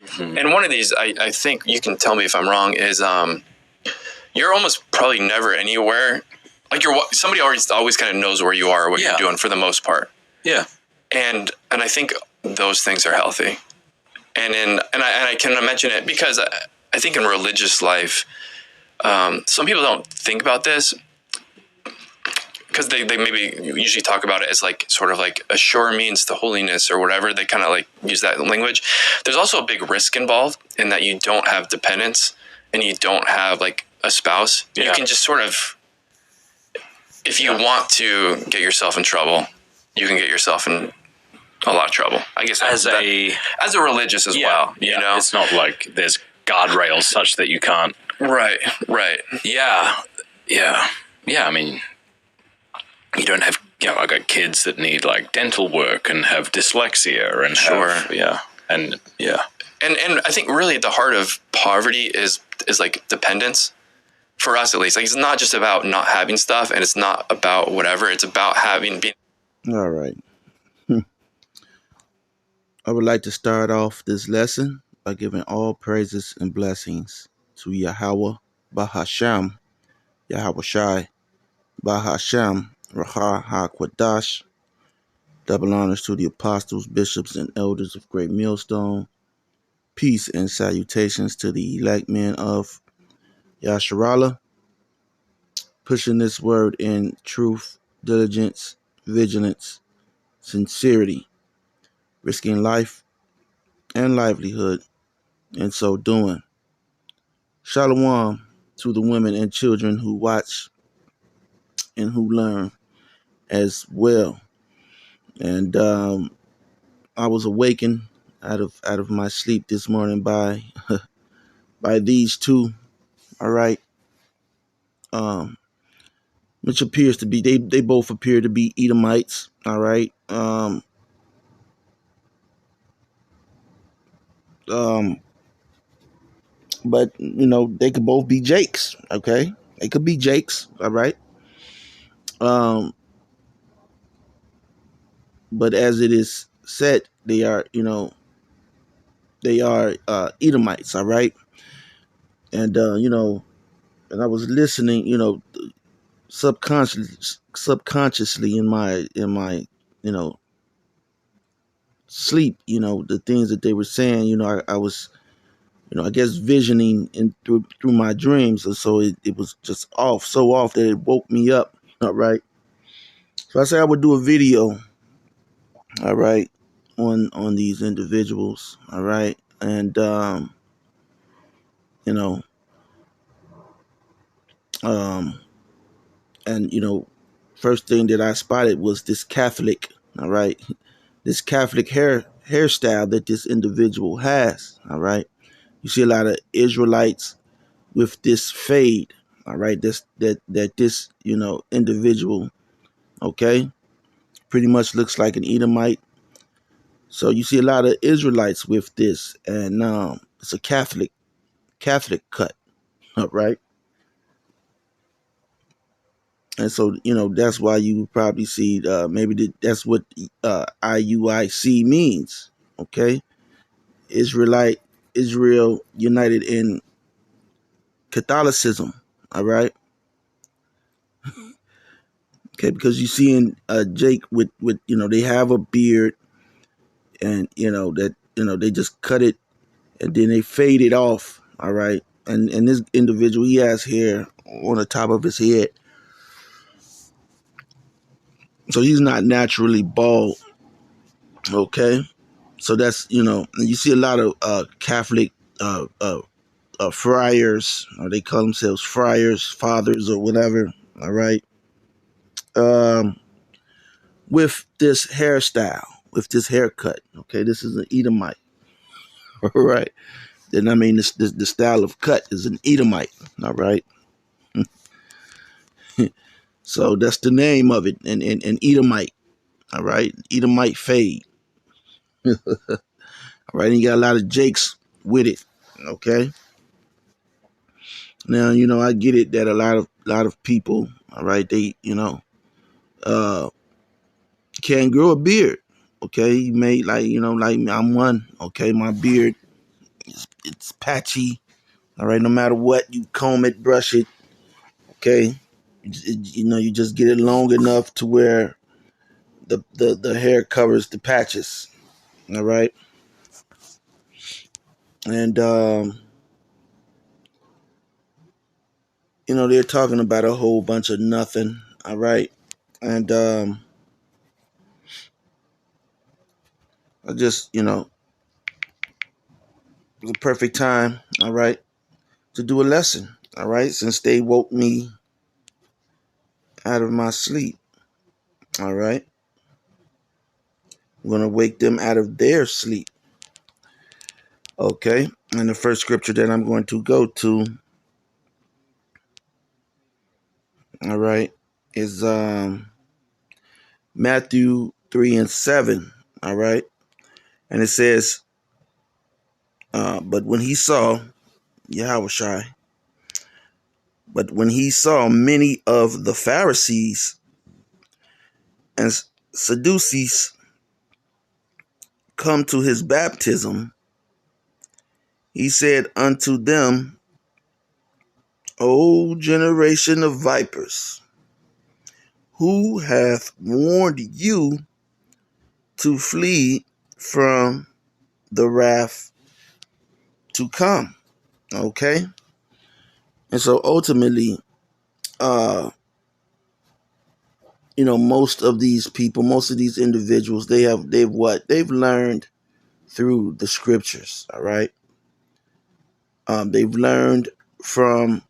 Mm-hmm. And one of these, I think you can tell me if I'm wrong, is you're almost probably never anywhere. Like somebody always kind of knows where you are, what you're doing for the most part. Yeah. And I think those things are healthy. And I can mention it because I think in religious life, some people don't think about this because they maybe usually talk about it as like sort of like a sure means to holiness or whatever. They kind of like use that language. There's also a big risk involved in that you don't have dependents and you don't have like a spouse. Yeah. You can just sort of, if you want to get yourself in trouble, you can get yourself in a lot of trouble. I guess as a religious as well. You know, it's not like there's guardrails such that you can't. Right. Yeah. I mean, you don't have. I got kids that need like dental work and have dyslexia and And I think really at the heart of poverty is like dependence. For us, at least, like it's not just about not having stuff, and it's not about whatever. It's about being. All right. I would like to start off this lesson by giving all praises and blessings to Yahweh Bahasham, Yahweh Shai, Bahasham, Raha HaQuadash. Double honors to the apostles, bishops, and elders of Great Millstone. Peace and salutations to the elect men of Yasharallah, pushing this word in truth, diligence, vigilance, sincerity, risking life and livelihood in so doing. Shalom to the women and children who watch and who learn as well. And I was awakened out of my sleep this morning by by these two. All right. Which appears to be they both appear to be Edomites. All right. But they could both be Jakes. Okay, they could be Jakes. All right. But as it is said, they are Edomites. All right. And and I was listening, subconsciously in my sleep, the things that they were saying. I was I guess visioning through my dreams, and so it was just so off that it woke me up. All right. So I said I would do a video, all right, on these individuals, all right, and first thing that I spotted was this Catholic, all right, this Catholic hairstyle that this individual has, all right. You see a lot of Israelites with this fade, all right, this individual, okay, pretty much looks like an Edomite. So you see a lot of Israelites with this, and it's a Catholic cut, all right. And so that's why you probably see maybe that's what IUIC means, okay. Israel United in Catholicism, all right. Okay, because you see in Jake with they have a beard, and that they just cut it and then they fade it off, all right. And this individual, he has hair on the top of his head, so he's not naturally bald, okay. So that's you see a lot of Catholic friars, or they call themselves friars, fathers, or whatever, all right, with this hairstyle, with this haircut, okay. This is an Edomite, all right. Then I mean, the style of cut is an Edomite, all right. So that's the name of it, an Edomite, all right. Edomite fade, all right. And you got a lot of Jakes with it, okay. Now I get it that a lot of people, all right, they can't grow a beard, okay. You may like I'm one, okay. My beard It's patchy. All right, no matter what, you comb it, brush it. Okay, you just get it long enough to where the hair covers the patches. All right, and they're talking about a whole bunch of nothing. All right, and I just it was a perfect time. All right, to do a lesson. All right, since they woke me out of my sleep. All right, I'm gonna wake them out of their sleep. Okay, and the first scripture that I'm going to go to, all right, is Matthew 3:7. All right, and it says, but when he saw Yahushua, but when he saw many of the Pharisees and Sadducees come to his baptism, he said unto them, O generation of vipers, who hath warned you to flee from the wrath to come? Okay, and so ultimately, most of these people, most of these individuals, they've learned through the scriptures. All right, they've learned from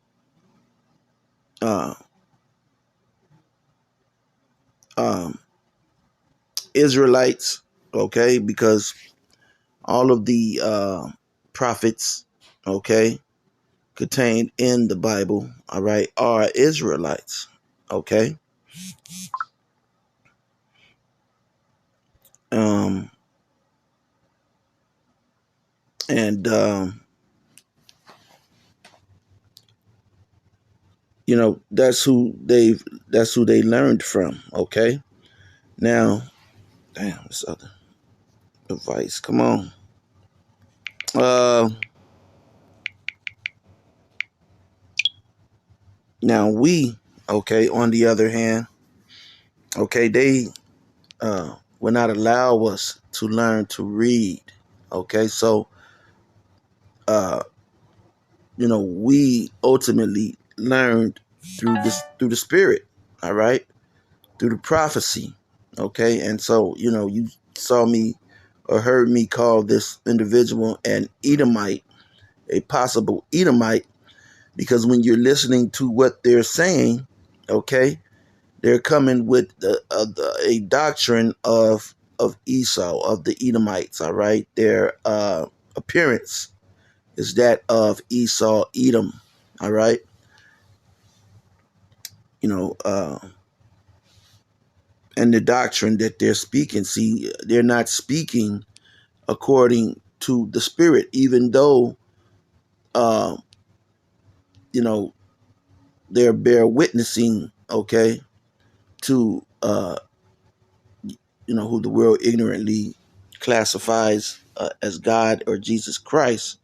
uh, um, Israelites. Okay, because all of the prophets, okay, contained in the Bible, all right, are Israelites. Okay, um, and that's who they learned from. Okay, now, damn, this other device, come on. Now we, okay, on the other hand, okay, they will not allow us to learn to read. Okay, so we ultimately learned through the spirit. All right, through the prophecy. Okay, and so you saw me or heard me call this individual an Edomite, a possible Edomite, because when you're listening to what they're saying, okay, they're coming with a doctrine of Esau, of the Edomites. All right, their appearance is that of Esau, Edom. All right, you know, uh, and the doctrine that they're speaking. See, they're not speaking according to the spirit, even though, uh, you know, they're bear witnessing, okay, to, who the world ignorantly classifies as God or Jesus Christ,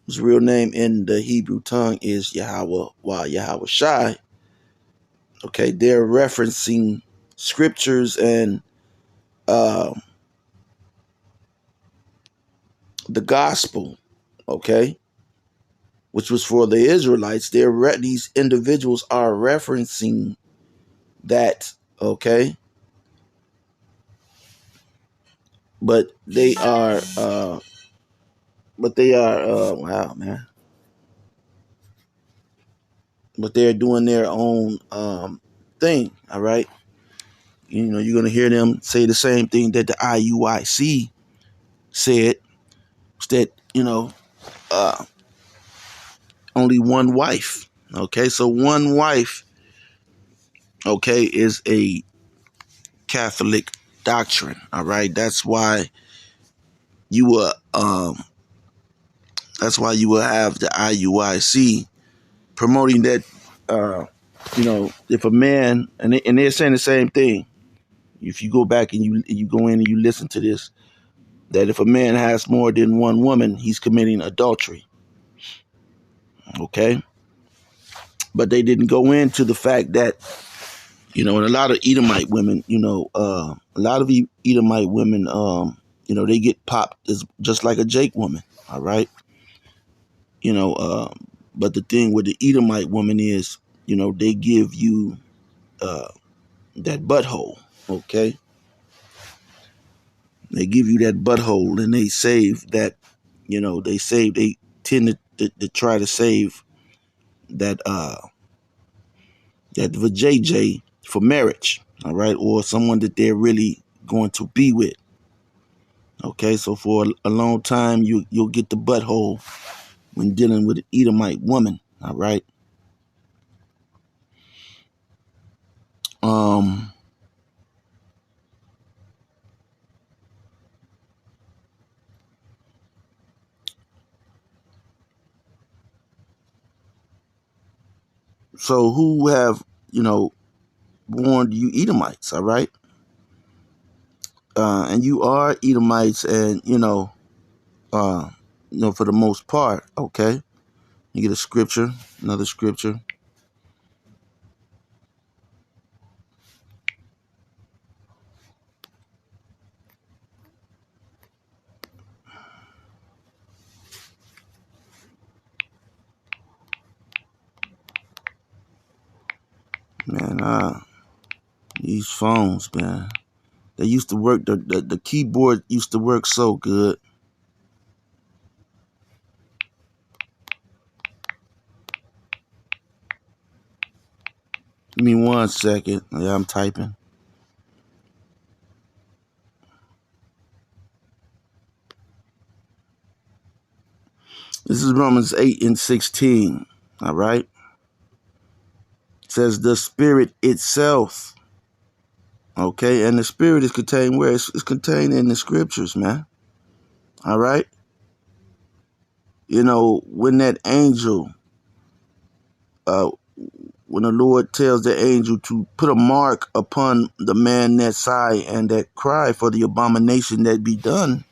whose real name in the Hebrew tongue is Yahweh Wa Yahweh Shai. Okay, they're referencing scriptures and the gospel, okay, which was for the Israelites. These individuals are referencing that, okay, but they are, wow, man, but they're doing their own thing. All right, you're gonna hear them say the same thing that the IUIC said, that only one wife. Okay, so one wife, okay, is a Catholic doctrine. All right, that's why you will have the IUIC promoting that. If a man, and they're saying the same thing. If you go back and you go in and you listen to this, that if a man has more than one woman, he's committing adultery. Okay? But they didn't go into the fact that, and a lot of Edomite women, a lot of Edomite women, they get popped just like a Jake woman. All right? But the thing with the Edomite woman is, they give you that butthole. Okay? They give you that butthole and they save that, they tend to try to save that that vajayjay for marriage, all right, or someone that they're really going to be with. Okay, so for a long time you'll get the butthole when dealing with an Edomite woman, all right. So who have warned you Edomites, all right? And you are Edomites, and for the most part, okay. You get a scripture, another scripture. Man, these phones, man. They used to work, the keyboard used to work so good. Give me 1 second. Yeah, I'm typing. This is Romans 8:16. All right. It says the Spirit itself. Okay. And the Spirit is contained where? It's contained in the scriptures, man. All right. When that angel, when the Lord tells the angel to put a mark upon the man that sigh and that cry for the abomination that be done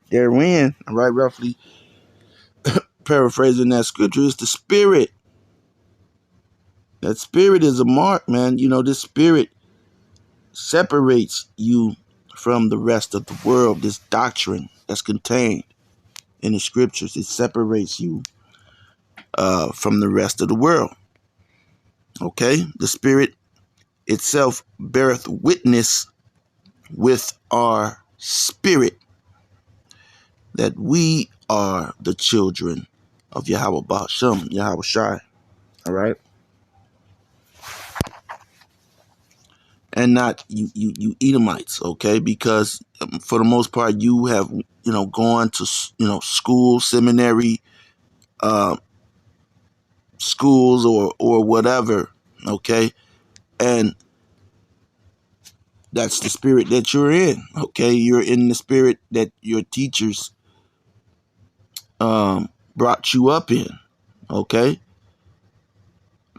therein, all right, roughly paraphrasing that scripture, is the Spirit. That Spirit is a mark, man. This Spirit separates you from the rest of the world. This doctrine that's contained in the scriptures, it separates you from the rest of the world. Okay? The Spirit itself beareth witness with our spirit that we are the children of Yahweh Ba'ashem, Yahweh Shai. All right? And not you Edomites, okay? Because for the most part, you have gone to school, seminary, schools or whatever, okay? And that's the spirit that you're in, okay? You're in the spirit that your teachers brought you up in, okay?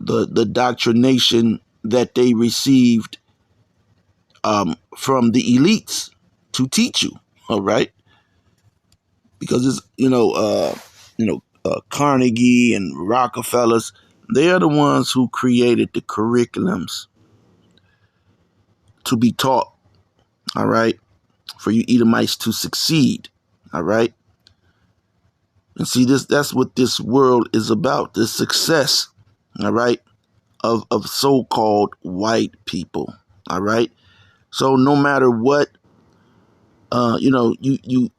The doctrination that they received from the elites to teach you, all right? Because it's Carnegie and Rockefellers, they are the ones who created the curriculums to be taught, all right, for you Edomites to succeed, all right. And see, that's what this world is about, the success, all right, of so-called white people, all right. So no matter what, you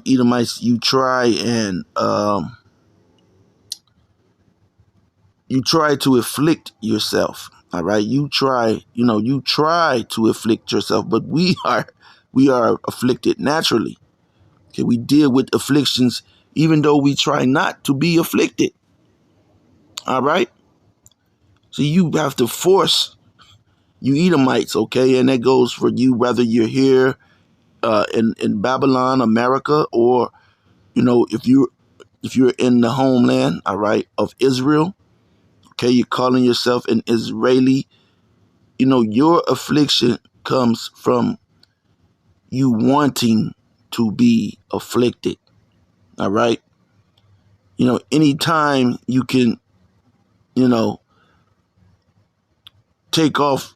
Edomites, you try and you try to afflict yourself, all right. You try to afflict yourself, but we are afflicted naturally. Okay, we deal with afflictions even though we try not to be afflicted. All right. So you have to force you Edomites, okay, and that goes for you whether you're here in Babylon, America, or if you're in the homeland, all right, of Israel, okay, you're calling yourself an Israeli. Your affliction comes from you wanting to be afflicted. All right. Anytime you can, take off,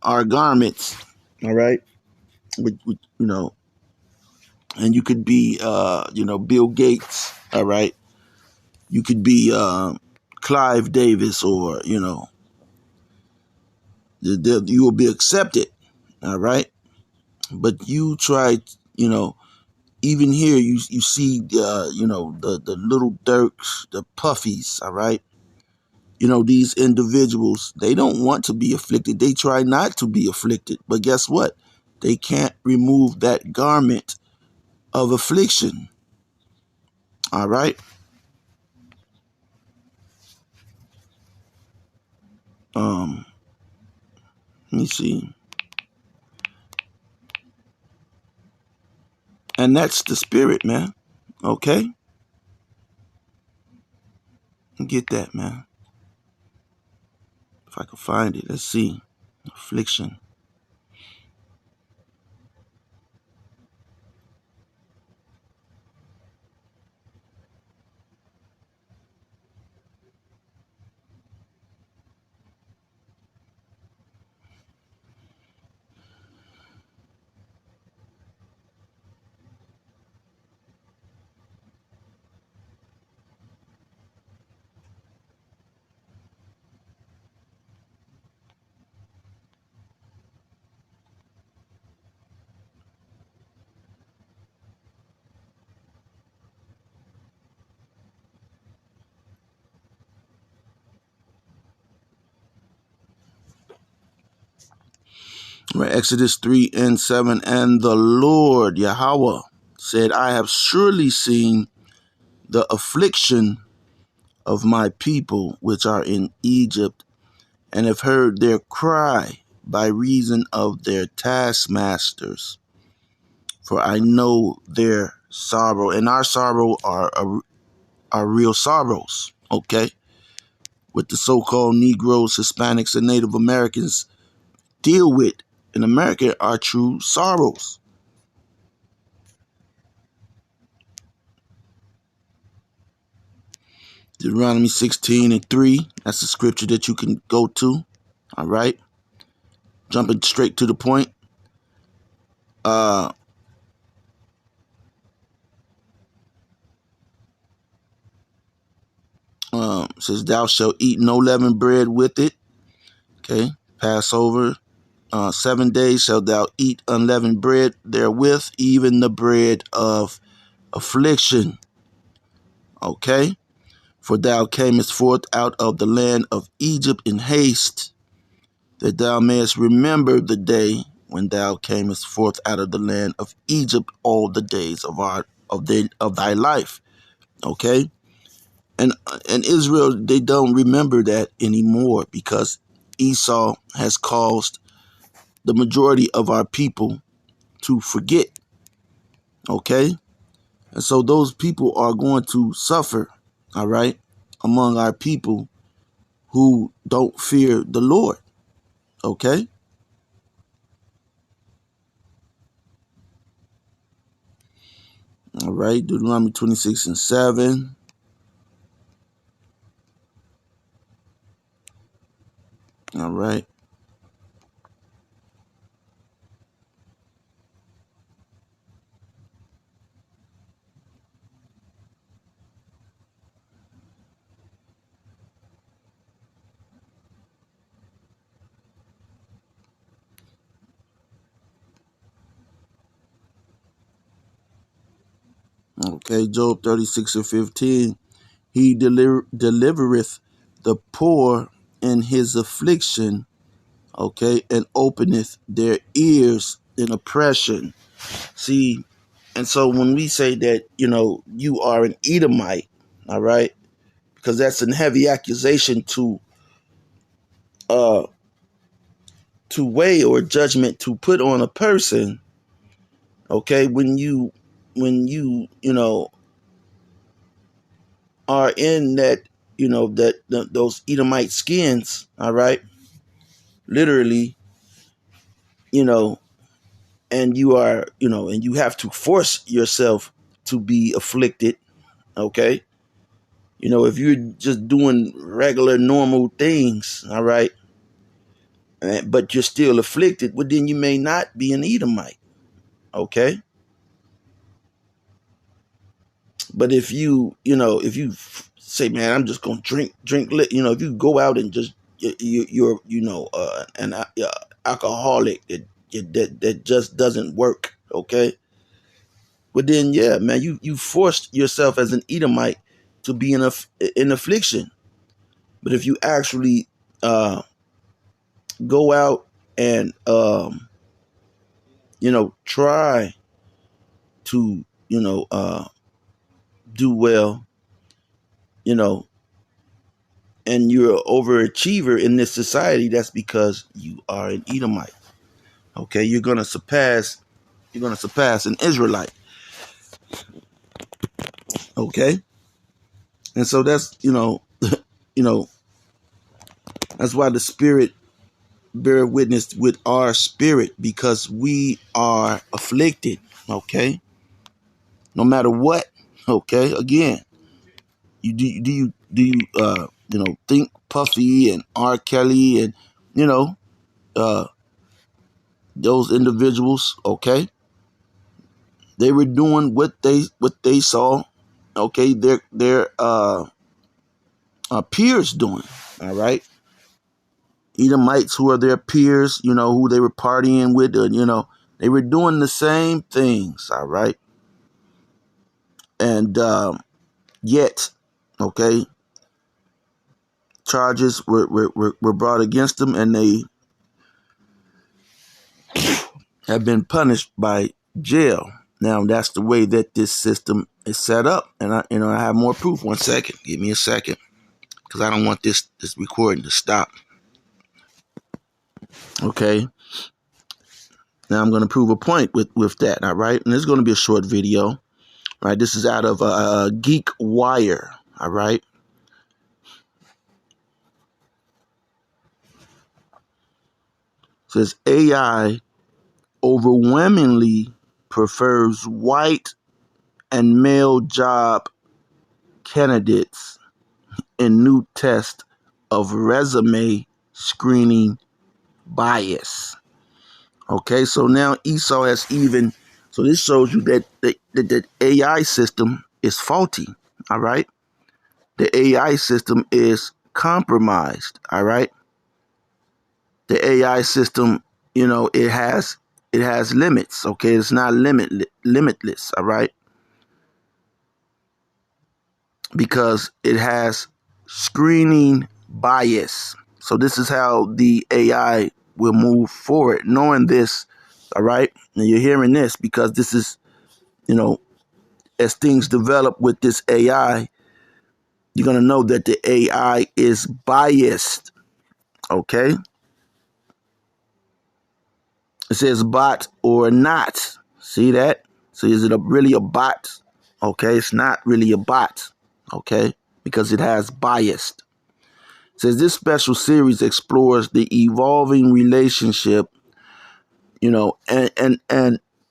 our garments. All right. With and you could be, Bill Gates. All right. You could be Clive Davis, or, you will be accepted. All right. But you try, even here, you see, the little Dirks, the Puffies. All right. These individuals, they don't want to be afflicted. They try not to be afflicted. But guess what? They can't remove that garment of affliction. All right. Let me see. And that's the spirit, man. Okay? Get that, man. If I can find it. Let's see. Affliction. Right, Exodus 3:7. And the Lord Yahweh said, I have surely seen the affliction of my people which are in Egypt, and have heard their cry by reason of their taskmasters. For I know their sorrow, and our sorrow are real sorrows, okay? What the so-called Negroes, Hispanics, and Native Americans deal with in America are true sorrows. Deuteronomy 16:3, that's the scripture that you can go to. All right. Jumping straight to the point. Says, thou shalt eat no leavened bread with it. Okay. Passover. 7 days shalt thou eat unleavened bread therewith, even the bread of affliction. Okay. For thou camest forth out of the land of Egypt in haste, that thou mayest remember the day when thou camest forth out of the land of Egypt all the days of thy life. Okay? And Israel, they don't remember that anymore, because Esau has caused the majority of our people to forget. Okay? And so those people are going to suffer, all right, among our people who don't fear the Lord. Okay? All right, Deuteronomy 26:7. All right. Okay, Job 36:15. He delivereth the poor in his affliction, okay, and openeth their ears in oppression. See, and so when we say that, you are an Edomite, all right, because that's a heavy accusation uh to weigh, or judgment to put on a person, okay, when you are in that, those Edomite skins, all right, literally, you know, and you are, and you have to force yourself to be afflicted, okay? If you're just doing regular, normal things, all right, but you're still afflicted, well, then you may not be an Edomite, okay? But if if you say, man, I'm just gonna drink, if you go out and just you're, an alcoholic that just doesn't work, okay? But then, yeah, man, you forced yourself as an Edomite to be in affliction. But if you actually go out and try to do well, and you're an overachiever in this society, that's because you are an Edomite. Okay, you're gonna surpass an Israelite. Okay, and so that's that's why the Spirit bear witness with our spirit, because we are afflicted. Okay, no matter what. Okay, again, you think Puffy and R. Kelly and those individuals, okay, they were doing what they saw, okay, their peers doing, all right. Edomites who are their peers, who they were partying with, they were doing the same things, all right. And yet, okay, charges were brought against them, and they have been punished by jail. Now, that's the way that this system is set up. And I have more proof. 1 second. Give me a second, because I don't want this recording to stop. Okay. Now I'm going to prove a point with that. All right. And this is going to be a short video. All right. This is out of Geek Wire. All right. It says AI overwhelmingly prefers white and male job candidates in new test of resume screening bias. Okay, so now Esau has so this shows you that the AI system is faulty. All right, the AI system is compromised. All right, the AI system, it has limits. Okay, it's not limitless. All right, because it has screening bias. So this is how the AI will move forward, knowing this. All right, and you're hearing this because this is, as things develop with this AI, you're going to know that the AI is biased. Okay, it says bot or not. See that? So is it really a bot? Okay, it's not really a bot. Okay, because it has bias. It says this special series explores the evolving relationship, and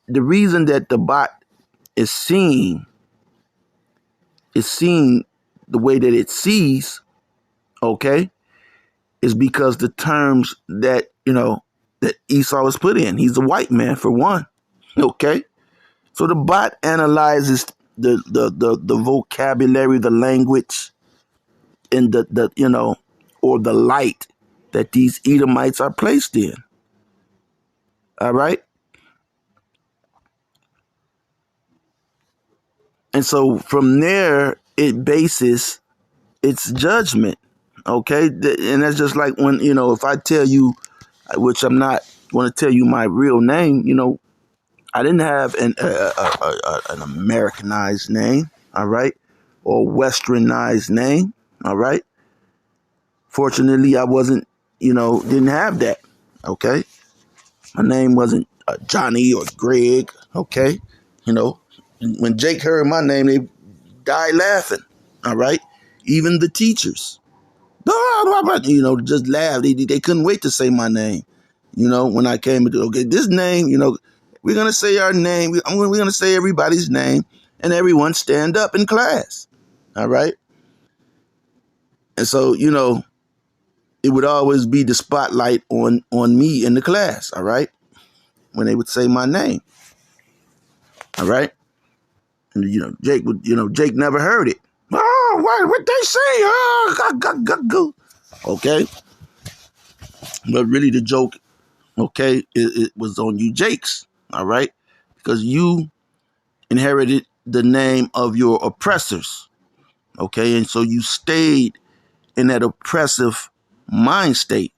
the reason that the bot is seeing the way that it sees, okay, is because the terms that that Esau has put in. He's a white man, for one. Okay, so the bot analyzes the vocabulary, the language, and the or the light that these Edomites are placed in. All right. And so from there, it bases its judgment. Okay. And that's just like when, if I tell you, which I'm not going to tell you my real name, I didn't have an Americanized name. All right. Or westernized name. All right. Fortunately, I wasn't, didn't have that. Okay. My name wasn't Johnny or Greg. Okay. When Jake heard my name, they died laughing. All right. Even the teachers, just laughed. They couldn't wait to say my name. when I came into, okay, this name, we're going to say our name. We're going to say everybody's name, and everyone stand up in class. All right. And so, it would always be the spotlight on me in the class. All right. When they would say my name. All right. And, Jake never heard it. Oh, what they say? Oh, go. Okay. But really the joke, okay, it was on you, Jakes. All right. Because you inherited the name of your oppressors. Okay. And so you stayed in that oppressive mind state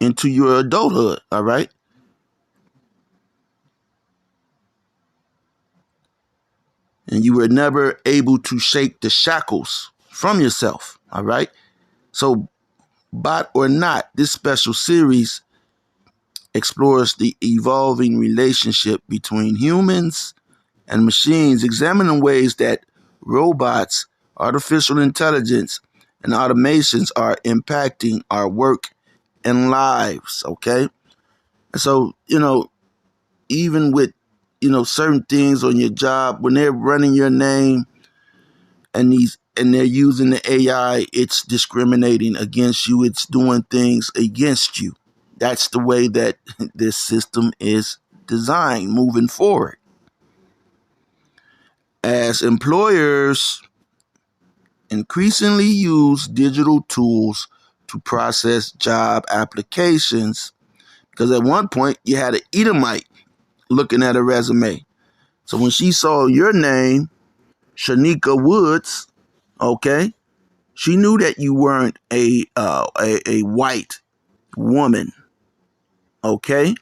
into your adulthood. All right. And you were never able to shake the shackles from yourself. All right. So, bot or not, this special series explores the evolving relationship between humans and machines, examining ways that robots, artificial intelligence, and automations are impacting our work and lives. Okay. And so, even with, certain things on your job, when they're running your name and they're using the AI, it's discriminating against you. It's doing things against you. That's the way that this system is designed moving forward. As employers increasingly use digital tools to process job applications, because at one point you had an Edomite looking at a resume. So when she saw your name, Shanika Woods, okay, she knew that you weren't a white woman, okay?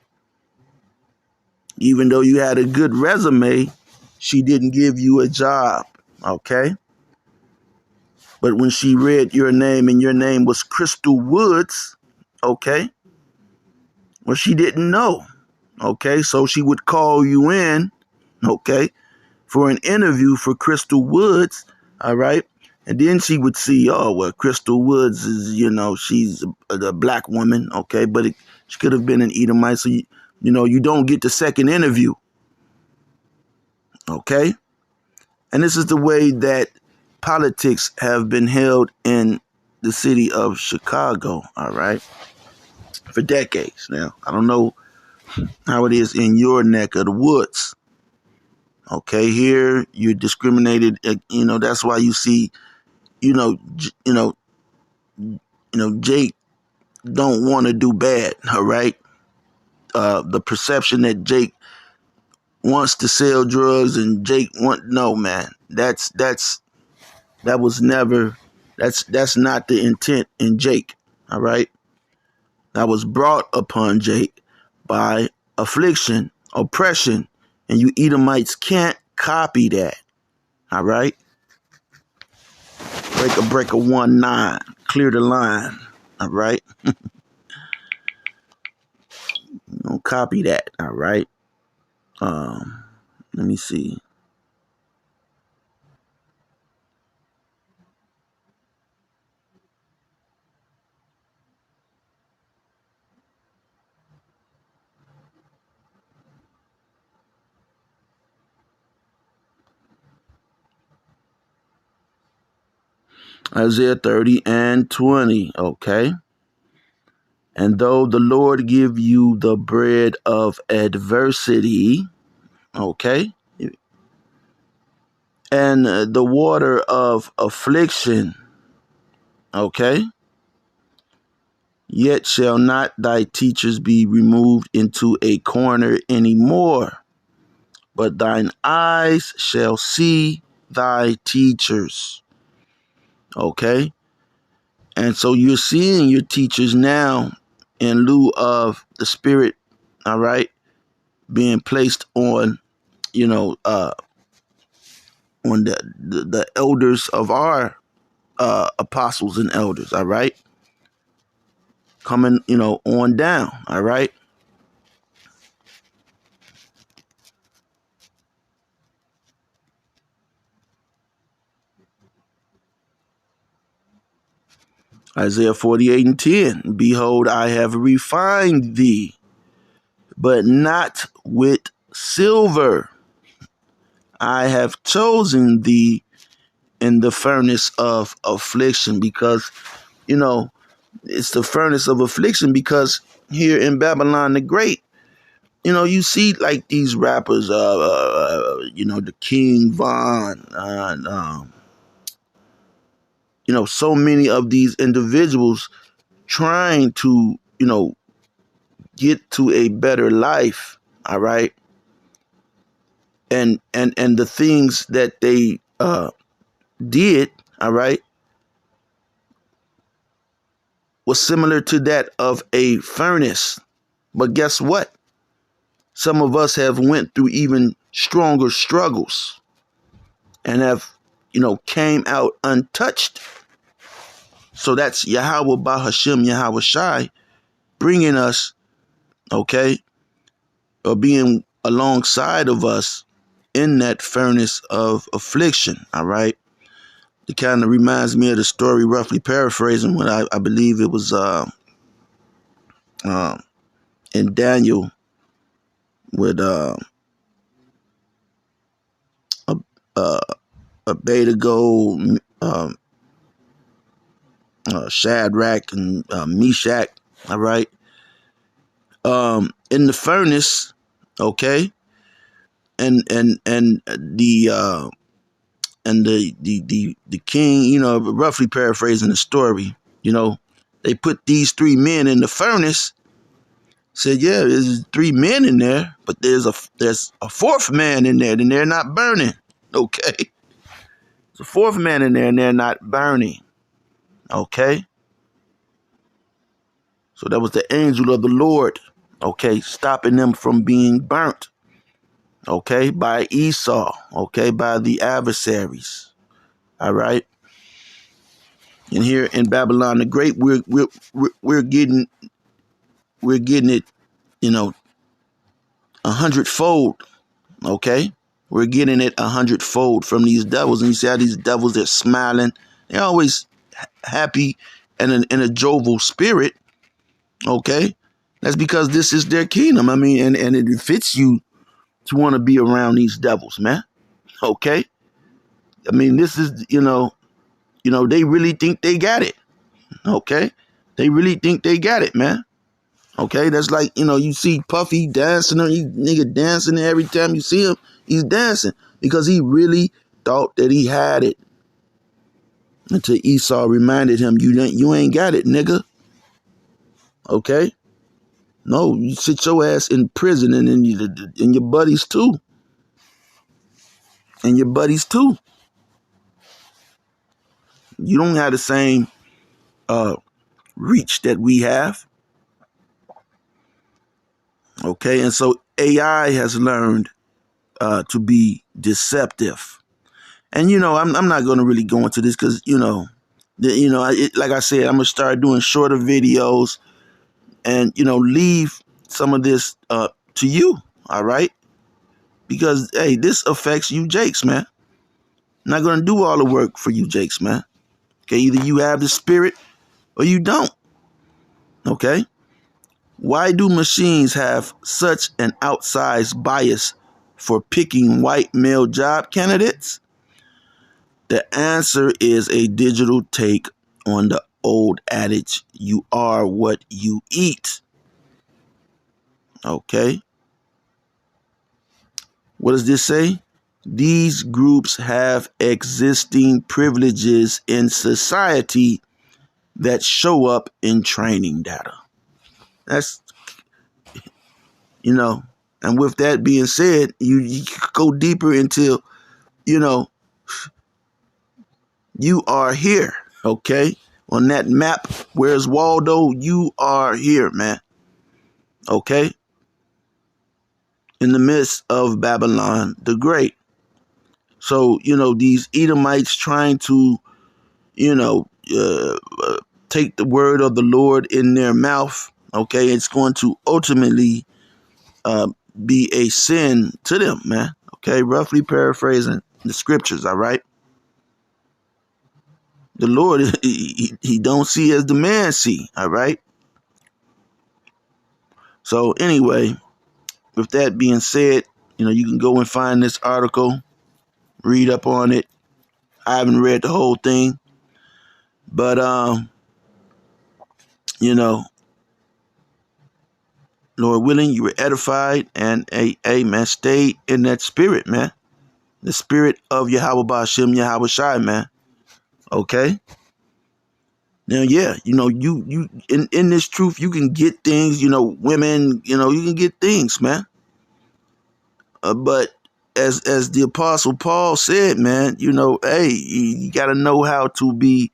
Even though you had a good resume, she didn't give you a job, okay? But when she read your name and your name was Crystal Woods, okay, well, she didn't know, okay? So she would call you in, okay, for an interview for Crystal Woods, all right? And then she would see, oh, well, Crystal Woods is, she's a black woman, okay? But she could have been an Edomite, so, you don't get the second interview, okay? And this is the way that politics have been held in the city of Chicago, all right, for decades now. I don't know how it is in your neck of the woods. Okay, here you're discriminated. That's why you see, Jake don't want to do bad. All right, the perception that Jake wants to sell drugs and no, man. That was never. That's not the intent in Jake. All right, that was brought upon Jake by affliction, oppression, and you Edomites can't copy that. All right. Breaker 1-9. Clear the line. All right. Don't copy that. All right. Let me see. Isaiah 30 and 20. Okay. And though the Lord give you the bread of adversity, okay, and the water of affliction, okay, yet shall not thy teachers be removed into a corner anymore, but thine eyes shall see thy teachers. Okay? And so you're seeing your teachers now in lieu of the Spirit, all right, being placed on, on the elders of our apostles and elders, all right? Coming, on down, all right? Isaiah 48 and 10. Behold, I have refined thee but not with silver. I have chosen thee in the furnace of affliction, because, it's the furnace of affliction because here in Babylon the Great, you see like these rappers, the King Von, and, so many of these individuals trying to, get to a better life, all right? And the things that they did, all right, was similar to that of a furnace. But guess what? Some of us have went through even stronger struggles and have, came out untouched. So that's Yahweh Bahashem, Yahweh Shai, bringing us, okay, or being alongside of us in that furnace of affliction, all right? It kind of reminds me of the story, roughly paraphrasing, when I believe it was in Daniel with Abednego, Shadrach, and Meshach, all right? In the furnace, okay, and the the king, roughly paraphrasing the story, they put these three men in the furnace. Said, yeah, there's three men in there, but there's a fourth man in there, and they're not burning. Okay, there's a fourth man in there, and they're not burning. Okay, so that was the angel of the Lord. Okay, stopping them from being burnt. Okay, by Esau. Okay, by the adversaries. All right. And here in Babylon the Great, we're getting it, 100-fold. Okay, we're getting it 100-fold from these devils. And you see how these devils, they're smiling. They're always happy and in a jovial spirit. Okay, that's because this is their kingdom. I mean, and it fits you to want to be around these devils, man. Okay, I mean, this is they really think they got it. Okay, they really think they got it, man. Okay, that's like, you see Puffy dancing, he nigga dancing every time you see him, he's dancing because he really thought that he had it. Until Esau reminded him, you ain't got it, nigga. Okay? No, you sit your ass in prison and your buddies too. And your buddies too. You don't have the same reach that we have. Okay, and so AI has learned to be deceptive. And, I'm not going to really go into this because, like I said, I'm going to start doing shorter videos and, leave some of this to you. All right. Because, hey, this affects you, Jakes, man. I'm not going to do all the work for you, Jakes, man. Okay. Either you have the spirit or you don't. Okay. Why do machines have such an outsized bias for picking white male job candidates? The answer is a digital take on the old adage, you are what you eat. Okay. What does this say? These groups have existing privileges in society that show up in training data. That's, and with that being said, you go deeper into, you are here, okay? On that map, where's Waldo? You are here, man. Okay? In the midst of Babylon the Great. So, these Edomites trying to, take the word of the Lord in their mouth, okay? It's going to ultimately be a sin to them, man. Okay? Roughly paraphrasing the scriptures, all right? The Lord, he don't see as the man see, all right? So anyway, with that being said, you can go and find this article, read up on it. I haven't read the whole thing, but Lord willing, you were edified, and man, stay in that spirit, man. The spirit of Yahweh Ba'ashem Yahweh Shai, man. Okay. Now, yeah, you in this truth, you can get things, women, you can get things, man. But as the Apostle Paul said, man, hey, you got to know how to be,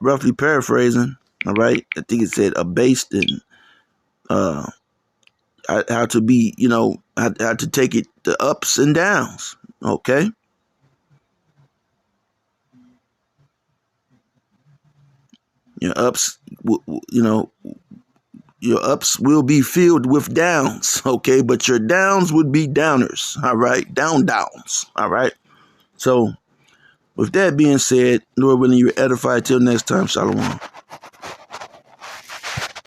roughly paraphrasing, all right? I think it said abased and how to be, how to take it the ups and downs, okay? Your ups, your ups will be filled with downs, okay? But your downs would be downers, all right? Downs, all right? So, with that being said, Lord willing, you're edified. Till next time, Shalom.